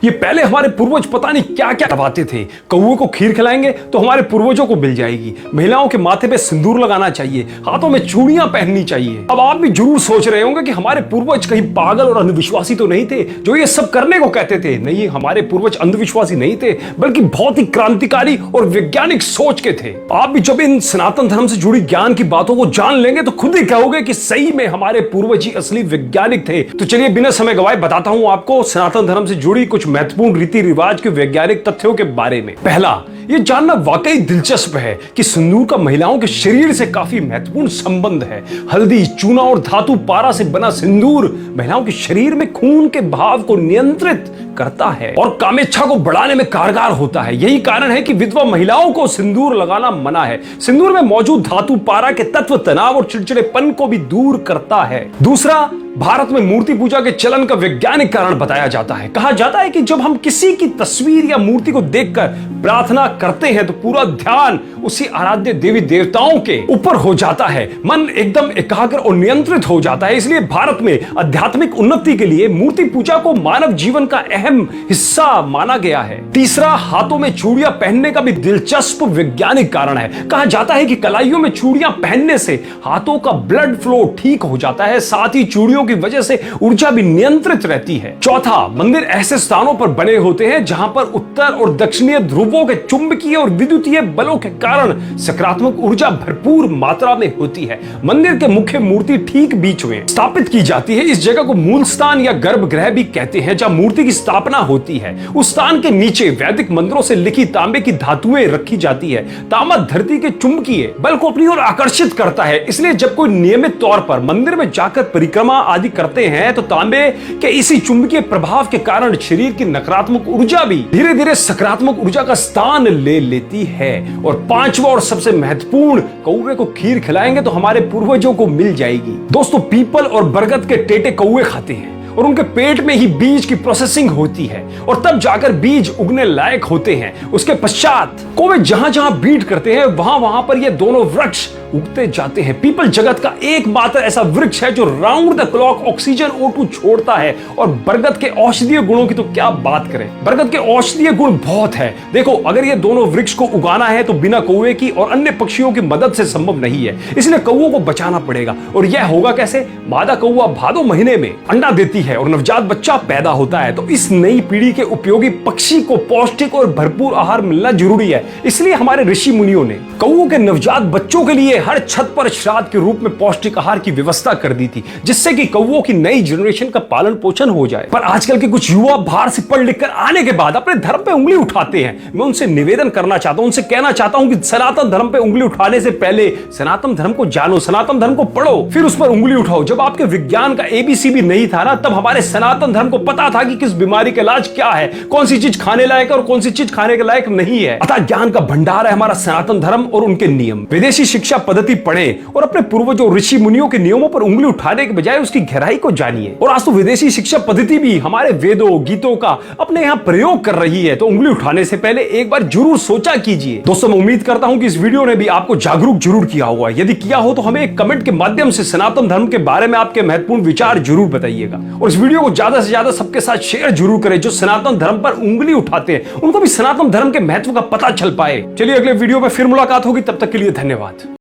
ये पहले हमारे पूर्वज पता नहीं क्या क्या दबाते थे। कौवे को खीर खिलाएंगे तो हमारे पूर्वजों को मिल जाएगी। महिलाओं के माथे पे सिंदूर लगाना चाहिए, हाथों में चूड़ियां पहननी चाहिए। अब आप भी जरूर सोच रहे होंगे कि हमारे पूर्वज कहीं पागल और अंधविश्वासी तो नहीं थे जो ये सब करने को कहते थे। नहीं, हमारे पूर्वज अंधविश्वासी नहीं थे, बल्कि बहुत ही क्रांतिकारी और वैज्ञानिक सोच के थे। आप भी जब इन सनातन धर्म से जुड़ी ज्ञान की बातों को जान लेंगे तो खुद ही कहोगे कि सही में हमारे पूर्वज ही असली वैज्ञानिक थे। तो चलिए बिना समय गवाए बताता हूं आपको सनातन धर्म से जुड़ी कुछ महत्वपूर्ण रीति रिवाज के वैज्ञानिक तथ्यों के बारे में। पहला, ये जानना वाकई दिलचस्प है कि सिंदूर का महिलाओं के शरीर से काफी महत्वपूर्ण संबंध है। हल्दी, चूना और धातु पारा से बना सिंदूर महिलाओं के शरीर में खून के बहाव को नियंत्रित करता है और कामेच्छा को बढ़ाने में कारगर होता है। यही कारण है कि विधवा महिलाओं को सिंदूर लगाना मना है। सिंदूर में मौजूद धातु पारा के तत्व तनाव और चिड़चिड़ेपन को भी दूर करता है। दूसरा, भारत में मूर्ति पूजा के चलन का वैज्ञानिक कारण बताया जाता है। कहा जाता है कि जब हम किसी की तस्वीर या मूर्ति को देखकर प्रार्थना करते हैं तो पूरा ध्यान उसी आराध्य देवी देवताओं के ऊपर हो जाता है। मन एकदम एकाग्र और नियंत्रित हो जाता है। इसलिए भारत में आध्यात्मिक उन्नति के लिए मूर्ति पूजा को मानव जीवन का अहम हिस्सा माना गया है। तीसरा, हाथों में चूड़ियां पहनने का भी दिलचस्प वैज्ञानिक कारण है। कहा जाता है कि कलाइयों में चूड़ियां पहनने से हाथों का ब्लड फ्लो ठीक हो जाता है, साथ ही चूड़ियों की वजह से ऊर्जा भी नियंत्रित रहती है। चौथा, मंदिर ऐसे स्थानों पर बने होते हैं जहां पर उत्तर और दक्षिणीय ध्रुवों के चुंबकीय और विद्युतीय बलों के कारण सकारात्मक ऊर्जा भरपूर मात्रा में होती है। मंदिर के मुख्य मूर्ति ठीक बीच में स्थापित की जाती है। इस जगह को मूल स्थान या गर्भगृह भी कहते हैं जहां मूर्ति की स्थापना होती है। उस स्थान के नीचे वैदिक मंत्रों से लिखी तांबे की धातुएं रखी जाती है। तांबा धरती के चुंबकीय बल को अपनी ओर आकर्षित करता है। इसलिए जब कोई नियमित तौर पर मंदिर में जाकर परिक्रमा आदि करते हैं तो तांबे के इसी चुंबकीय प्रभाव के कारण शरीर की नकारात्मक ऊर्जा भी धीरे धीरे सकारात्मक ऊर्जा का स्थान ले लेती है। और पांचवा और सबसे महत्वपूर्ण, कौवे को खीर खिलाएंगे तो हमारे पूर्वजों को मिल जाएगी। दोस्तों, पीपल और बरगद के टेटे कौवे खाते हैं और उनके पेट में ही बीज की प्रोसेसिंग होती है और तब जाकर बीज उगने लायक होते हैं। उसके पश्चात कौवे जहां जहां बीट करते हैं वहां वहां पर ये दोनों वृक्ष उगते जाते हैं। पीपल जगत का एकमात्र ऐसा वृक्ष है जो round the clock oxygen O2 छोड़ता है। और बरगद के औषधीय गुणों की तो क्या बात करें, बरगद के औषधीय गुण बहुत है। देखो, अगर ये दोनों वृक्ष को उगाना है तो बिना कौवे की और अन्य पक्षियों की मदद से संभव नहीं है। इसलिए कौवों को बचाना पड़ेगा। और यह होगा कैसे? मादा कौवा भादो महीने में अंडा देती है और नवजात बच्चा पैदा होता है। तो इस नई पीढ़ी के उपयोगी पक्षी को पौष्टिक और भरपूर आहार मिलना जरूरी है। इसलिए हमारे ऋषि मुनियों ने कौवों के नवजात बच्चों के लिए हर छत पर श्राद्ध के रूप में पौष्टिक आहार की व्यवस्था कर दी थी, जिससे कि कौवों की नई जनरेशन का पालन पोषण हो जाए। पर आजकल के कुछ युवा बाहर से पढ़ लिख कर आने के बाद अपने धर्म पे उंगली उठाते हैं। मैं उनसे निवेदन करना चाहता हूं, उनसे कहना चाहता हूं कि सनातन धर्म पे उंगली उठाने से पहले सनातन धर्म को जानो, सनातन धर्म को पढ़ो, फिर उस पर उंगली उठाओ। जब आपके विज्ञान का ABC भी नहीं था ना, तब हमारे सनातन धर्म को पता था कि किस बीमारी का इलाज क्या है, कौन सी चीज खाने लायक और कौन सी चीज खाने के लायक नहीं है। अतः ज्ञान का भंडार है हमारा सनातन धर्म और उनके नियम। विदेशी शिक्षा पद्धति पढ़ें और अपने पूर्वजों ऋषि मुनियों के नियमों पर उंगली उठाने के बजाय उसकी गहराई को जानिए। और आज तो विदेशी शिक्षा पद्धति भी हमारे वेदों गीतों का अपने यहाँ प्रयोग कर रही है, तो उंगली उठाने से पहले एक बार जरूर सोचा कीजिए। दोस्तों, मैं उम्मीद करता हूं कि इस वीडियो ने भी आपको जागरूक जरूर किया होगा। यदि किया हो तो हमें एक कमेंट के माध्यम से सनातन धर्म के बारे में आपके महत्वपूर्ण विचार जरूर बताइएगा। और इस वीडियो को ज्यादा से ज्यादा सबके साथ शेयर जरूर करें जो सनातन धर्म पर उंगली उठाते हैं, उनको भी सनातन धर्म के महत्व का पता चल पाए। चलिए अगले वीडियो में फिर मुलाकात होगी, तब तक के लिए धन्यवाद।